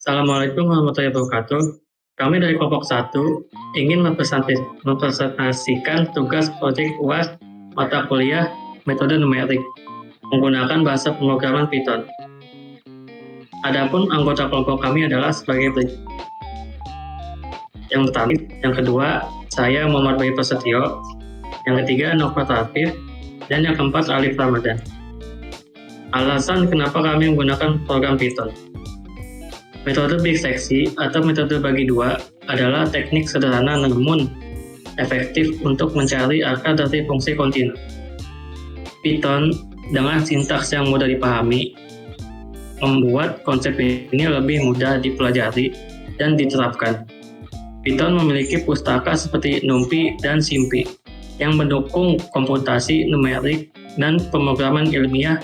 Assalamualaikum warahmatullahi wabarakatuh. Kami dari kelompok 1 ingin mempresentasikan tugas proyek UAS mata kuliah metode numerik menggunakan bahasa pemrograman Python. Adapun anggota kelompok kami adalah sebagai berikut. Yang pertama, yang kedua, saya Muhammad Bayi Prasetyo, yang ketiga Nova Tafif, dan yang keempat Alif Ramadan. Alasan kenapa kami menggunakan program Python. Metode biseksi atau metode bagi dua adalah teknik sederhana namun efektif untuk mencari akar dari fungsi kontinu. Python dengan sintaks yang mudah dipahami membuat konsep ini lebih mudah dipelajari dan diterapkan. Python memiliki pustaka seperti NumPy dan SymPy yang mendukung komputasi numerik dan pemrograman ilmiah,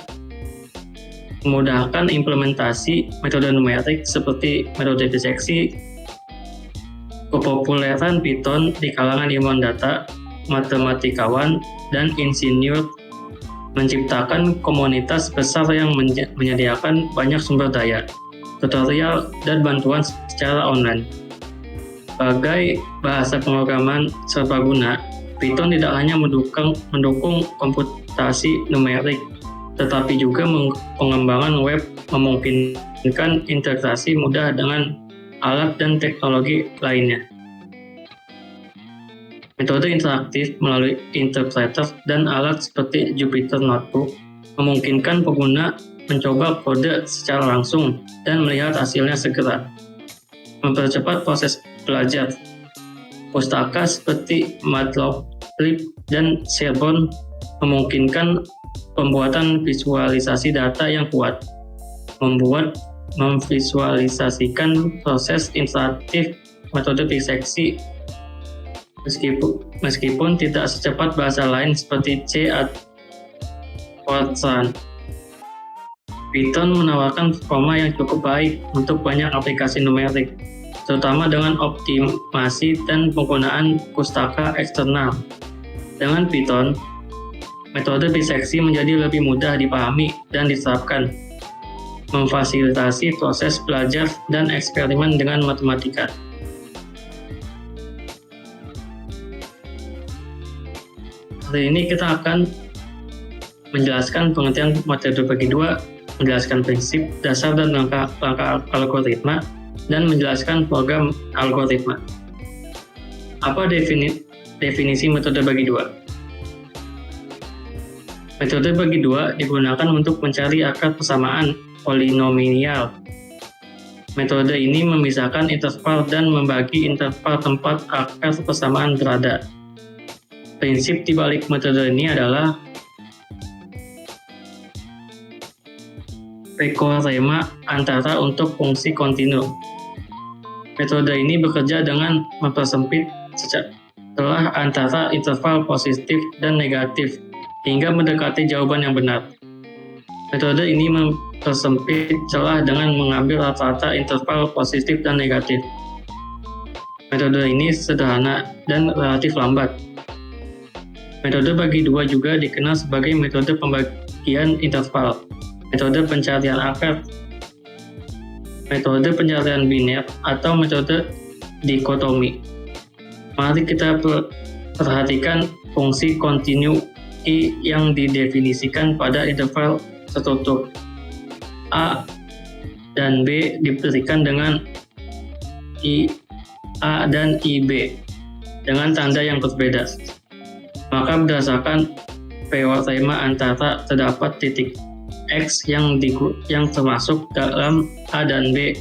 memudahkan implementasi metode numerik seperti metode biseksi. Kepopuleran Python di kalangan ilmuwan data, matematikawan, dan insinyur menciptakan komunitas besar yang menyediakan banyak sumber daya, tutorial, dan bantuan secara online. Sebagai bahasa pemrograman serbaguna, Python tidak hanya mendukung komputasi numerik, tetapi juga pengembangan web, memungkinkan integrasi mudah dengan alat dan teknologi lainnya. Metode interaktif melalui interpreter dan alat seperti Jupyter Notebook memungkinkan pengguna mencoba kode secara langsung dan melihat hasilnya segera. Mempercepat proses belajar. Pustaka seperti Matplotlib dan Serbon memungkinkan pembuatan visualisasi data yang kuat, memvisualisasikan proses interaktif metode biseksi meskipun tidak secepat bahasa lain seperti C atau Fortran. Python menawarkan performa yang cukup baik untuk banyak aplikasi numerik, terutama dengan optimasi dan penggunaan pustaka eksternal. Dengan Python, metode biseksi menjadi lebih mudah dipahami dan diterapkan, memfasilitasi proses belajar dan eksperimen dengan matematika. Hari ini kita akan menjelaskan pengertian metode bagi dua, menjelaskan prinsip, dasar dan langkah algoritma, dan menjelaskan program algoritma. Apa definisi metode bagi dua? Metode bagi dua digunakan untuk mencari akar persamaan polinomial. Metode ini memisahkan interval dan membagi interval tempat akar persamaan berada. Prinsip di balik metode ini adalah teorema antara untuk fungsi kontinu. Metode ini bekerja dengan mempersempit celah antara interval positif dan negatif hingga mendekati jawaban yang benar. Metode ini mempersempit celah dengan mengambil rata-rata interval positif dan negatif. Metode ini sederhana dan relatif lambat. Metode bagi dua juga dikenal sebagai metode pembagian interval, metode pencarian akar, metode pencarian biner, atau metode dikotomi. Mari kita perhatikan fungsi kontinu I yang didefinisikan pada interval tertutup. A dan B diberikan dengan I A dan IB dengan tanda yang berbeda. Maka berdasarkan teorema antara terdapat titik X yang termasuk dalam A dan B,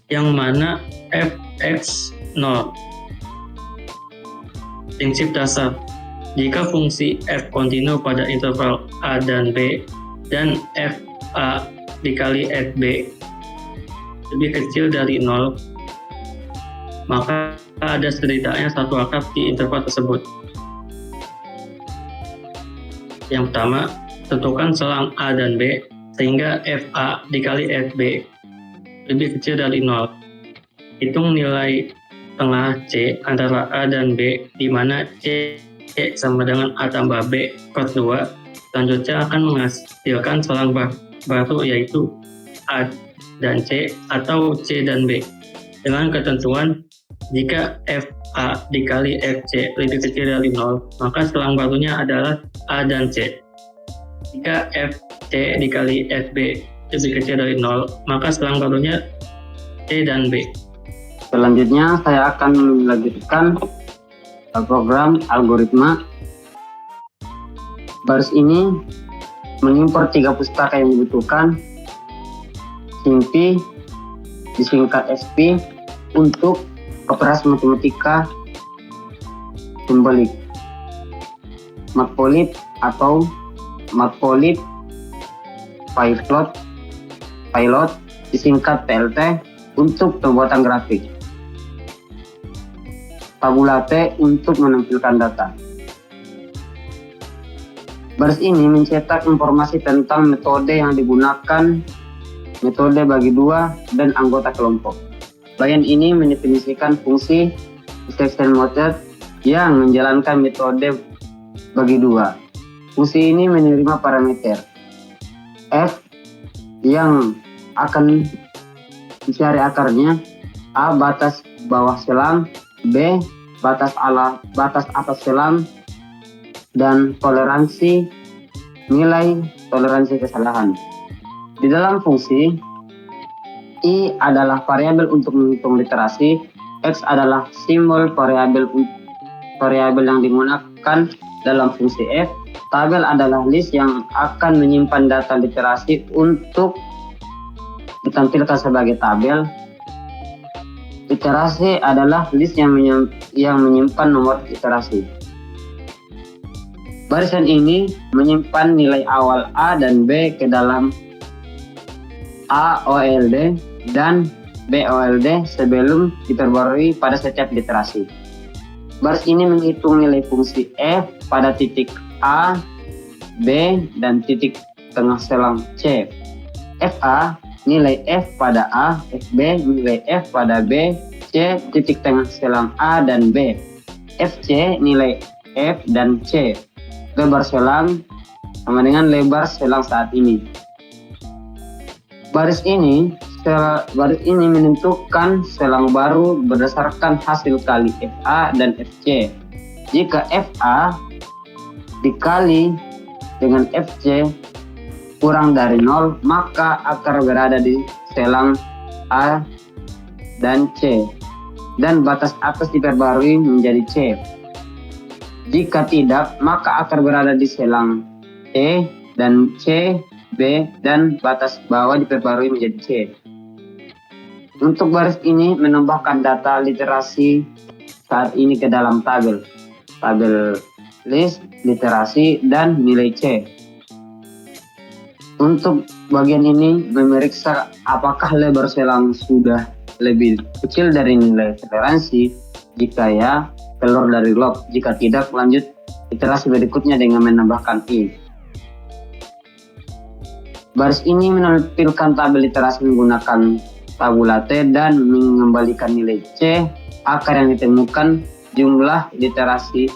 yang mana Fx 0. Prinsip dasar. Jika fungsi f kontinu pada interval A dan B dan fa dikali fb lebih kecil dari 0, maka ada setidaknya satu akar di interval tersebut. Yang pertama, tentukan selang A dan B sehingga fa dikali fb lebih kecil dari 0. Hitung nilai tengah C antara A dan B, di mana C sama dengan A tambah B per 2. Selanjutnya akan menghasilkan selang baru yaitu A dan C atau C dan B dengan ketentuan jika FA dikali FC lebih kecil dari 0, maka selang barunya adalah A dan C. Jika FC dikali FB lebih kecil dari 0, maka selang barunya C dan B. Selanjutnya saya akan melanjutkan program algoritma. Baris ini mengimport 3 pustaka yang dibutuhkan, SIMPy, disingkat SP, untuk operasi matematika simbolik, matplotlib atau matplotlib pilot, disingkat PLT, untuk pembuatan grafik, tabulate untuk menampilkan data. Baris ini mencetak informasi tentang metode yang digunakan, metode bagi dua, dan anggota kelompok. Bagian ini mendefinisikan fungsi dissection method yang menjalankan metode bagi dua. Fungsi ini menerima parameter f yang akan dicari akarnya, a batas bawah selang, b batas atas selang, dan nilai toleransi kesalahan. Di dalam fungsi, I adalah variabel untuk menghitung literasi, X adalah simbol variabel yang digunakan dalam fungsi F, tabel adalah list yang akan menyimpan data literasi untuk ditampilkan sebagai tabel. Literasi adalah list yang menyimpan nomor literasi. Barisan ini menyimpan nilai awal A dan B ke dalam AOLD dan BOLD sebelum diperbarui pada setiap literasi. Baris ini menghitung nilai fungsi F pada titik A, B, dan titik tengah selang C. FA nilai F pada A, FB nilai F pada B, C titik tengah selang A dan B, FC nilai F dan C. Lebar selang sama dengan lebar selang saat ini. Baris ini menentukan selang baru berdasarkan hasil kali FA dan FC. Jika FA dikali dengan FC kurang dari 0, maka akar berada di selang A dan C, dan batas atas diperbarui menjadi C. Jika tidak, maka akar berada di selang E dan C, B, dan batas bawah diperbarui menjadi C. Untuk baris ini menambahkan data literasi saat ini ke dalam tabel list, literasi, dan nilai C. Untuk bagian ini memeriksa apakah lebar selang sudah lebih kecil dari nilai toleransi. Jika ya, keluar dari log. Jika tidak, lanjut iterasi berikutnya dengan menambahkan I. Baris ini menampilkan tabel literasi menggunakan tabulate dan mengembalikan nilai C, akar yang ditemukan, jumlah literasi,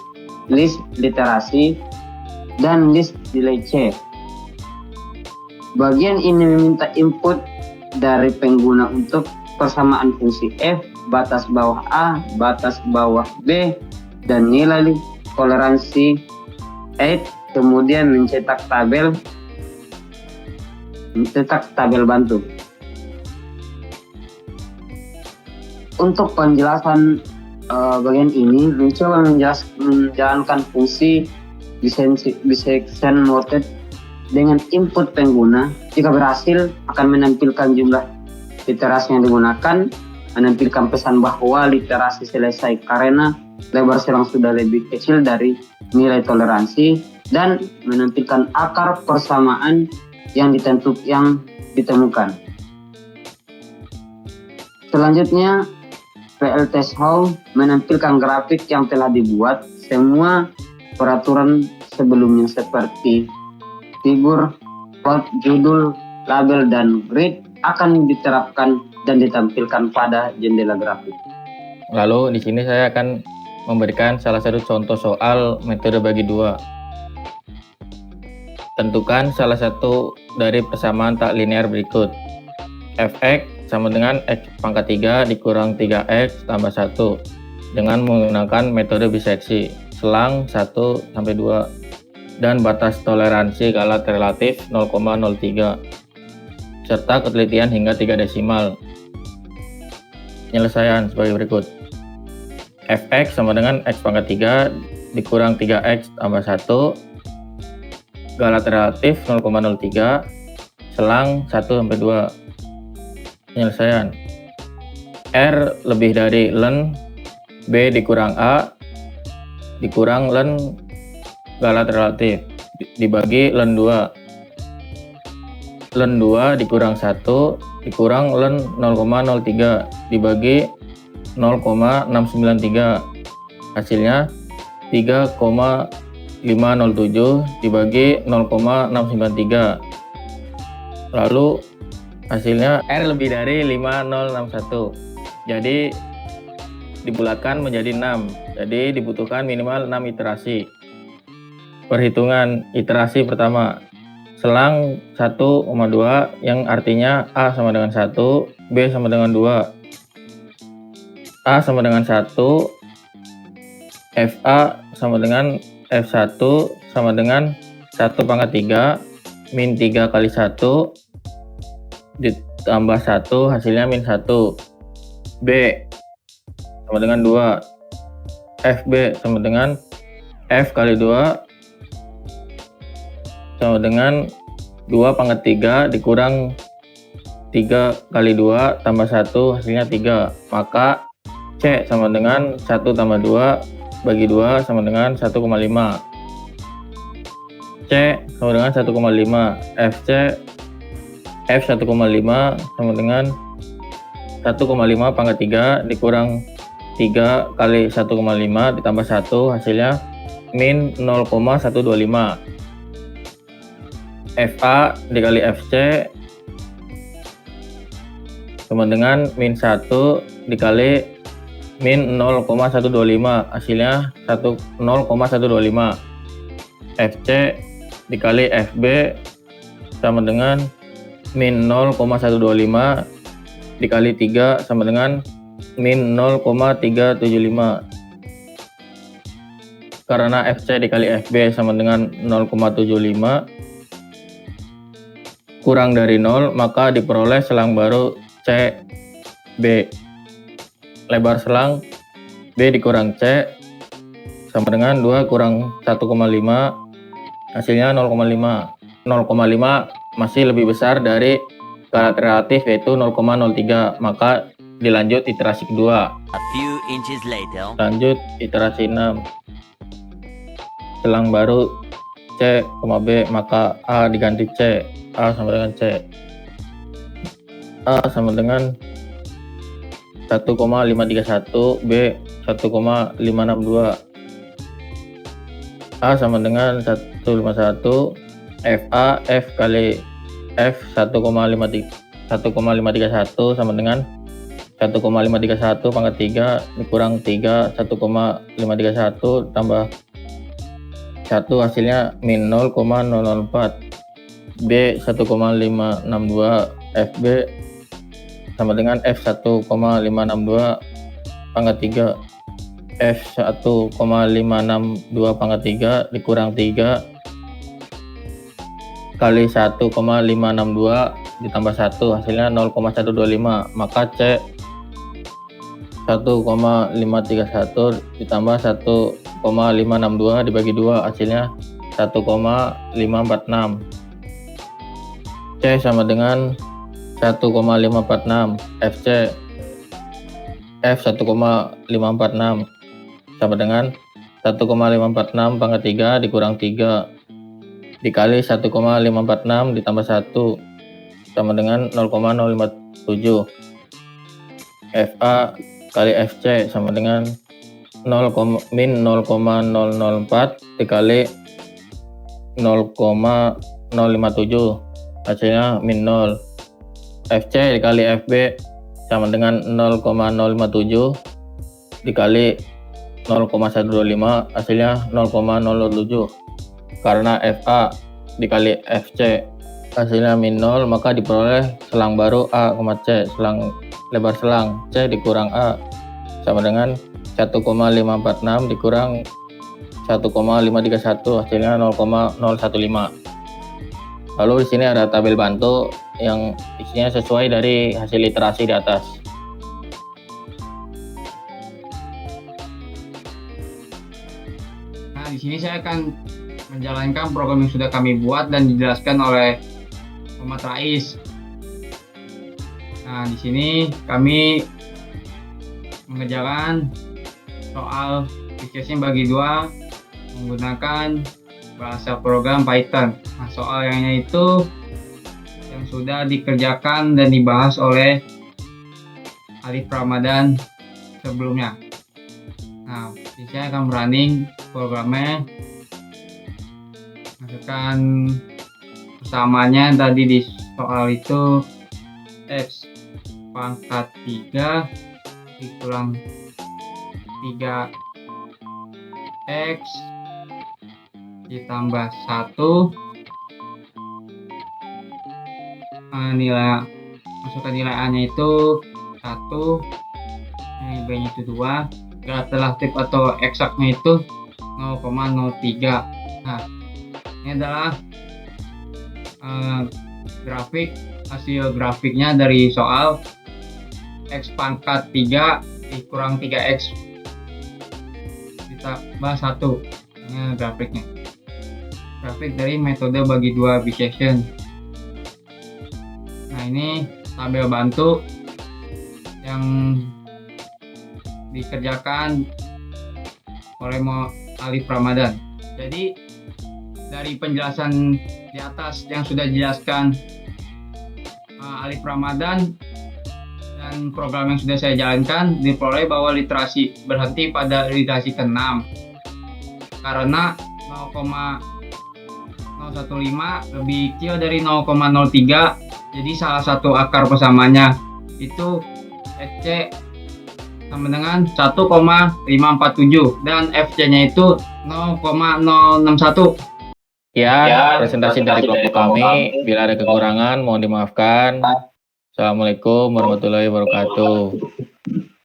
list literasi, dan list nilai C. Bagian ini meminta input dari pengguna untuk persamaan fungsi F, batas bawah A, batas bawah B, dan nilai toleransi 8, kemudian mencetak tabel bantu. Untuk penjelasan bagian ini mencoba menjalankan fungsi dissection method dengan input pengguna. Jika berhasil, akan menampilkan jumlah literasi yang digunakan, menampilkan pesan bahwa literasi selesai karena lebar selang sudah lebih kecil dari nilai toleransi, dan menampilkan akar persamaan yang ditemukan. Selanjutnya, PLTShow menampilkan grafik yang telah dibuat. Semua peraturan sebelumnya seperti figur, plot, judul, label, dan grid akan diterapkan dan ditampilkan pada jendela grafik. Lalu di sini saya akan memberikan salah satu contoh soal metode bagi dua. Tentukan salah satu dari persamaan tak linear berikut. Fx sama dengan X pangkat 3 dikurang 3X tambah 1 dengan menggunakan metode biseksi selang 1 sampai 2 dan batas toleransi galat relatif 0,03 serta ketelitian hingga 3 desimal. Penyelesaian sebagai berikut. Fx sama dengan X pangkat 3 dikurang 3X tambah 1 galat relatif 0,03 selang 1 sampai 2. Penyelesaian. R lebih dari ln B dikurang A dikurang ln galat relatif dibagi ln 2. Ln 2 dikurang 1 dikurang ln 0,03 dibagi 0,693. Hasilnya 3,507 dibagi 0,693. Lalu hasilnya R lebih dari 5061. Jadi dibulatkan menjadi 6. Jadi dibutuhkan minimal 6 iterasi. Perhitungan iterasi pertama. Selang 1,2 yang artinya A sama dengan 1, B sama dengan 2. A sama dengan 1, FA sama dengan F1 sama dengan 1 pangkat 3 min 3 kali 1 ditambah 1 hasilnya min 1. B sama dengan 2. FB sama dengan F kali 2 sama dengan 2 pangkat 3 dikurang 3 kali 2 tambah 1 hasilnya 3. Maka C sama dengan 1 tambah 2 bagi 2 sama dengan 1,5. C sama dengan 1,5. FC F 1,5 sama dengan 1,5 pangkat 3 dikurang 3 kali 1,5 ditambah 1 hasilnya min 0,125. FA dikali FC sama dengan min 1 dikali min 0,125 hasilnya 0,125. FC dikali FB sama dengan min 0,125 dikali 3 sama dengan min 0,375. Karena FC dikali FB sama dengan 0,75 kurang dari 0, maka diperoleh selang baru CB. Lebar selang B dikurang C sama dengan 2 kurang 1,5 hasilnya 0,5. 0,5 masih lebih besar dari galat relatif yaitu 0,03, maka dilanjut iterasi kedua. A few inches later. Lanjut iterasi 6. Selang baru C, B, maka A diganti C. A sama dengan C. A sama dengan 1,531, B 1,562. A sama dengan 151, FA F kali F 1,531 sama dengan 1,531 pangkat 3 dikurang 3 1,531 tambah 1 hasilnya min 0,004. B 1,562 FB sama dengan F 1,562 pangkat 3 F 1,562 pangkat 3 dikurang 3 kali 1,562 ditambah 1 hasilnya 0,125, maka C 1,531 ditambah 1,562 dibagi 2 hasilnya 1,546. C sama dengan 1,546. FC F 1,546 sama dengan 1,546 pangkat 3 dikurang 3 dikali 1,546 ditambah 1 sama dengan 0,057. FA kali FC sama dengan min 0,004 dikali 0,057 hasilnya min 0. FC dikali FB sama dengan 0,057 dikali 0,125 hasilnya 0,007. Karena FA dikali FC hasilnya min 0, maka diperoleh selang baru A, C, selang lebar selang C dikurang A sama dengan 1,546 dikurang 1,531, hasilnya 0,015. Lalu di sini ada tabel bantu yang isinya sesuai dari hasil literasi di atas. Nah, di sini saya akan menjalankan program yang sudah kami buat dan dijelaskan oleh Muhammad Rais. Nah, di sini kami mengerjakan soal equation bagi 2 menggunakan bahasa program Python. Nah, soal yang itu yang sudah dikerjakan dan dibahas oleh Alif Ramadan sebelumnya. Nah, saya akan running programnya, masukkan persamanya tadi di soal itu x pangkat 3 dikurang 3x ditambah 1, nilai masukkan nilai A nya itu 1, B nya itu 2, relatif atau eksaknya itu 0,03. Nah, ini adalah hasil grafiknya dari soal x pangkat 3 dikurang 3x ditambah 1. Ini grafiknya, grafik dari metode bagi 2 Bayesian. Nah, ini tabel bantu yang dikerjakan oleh Alif Ramadan. Jadi dari penjelasan di atas yang sudah dijelaskan Alif Ramadan dan program yang sudah saya jalankan, diperoleh bahwa literasi berhenti pada literasi ke-6 karena 0,015 lebih kecil dari 0,03. Jadi salah satu akar persamanya itu FC sama dengan 1,547 dan FC-nya itu 0,061. Ya, presentasi dari kelompok kami. Bila ada kekurangan, mohon dimaafkan. Assalamualaikum warahmatullahi wabarakatuh.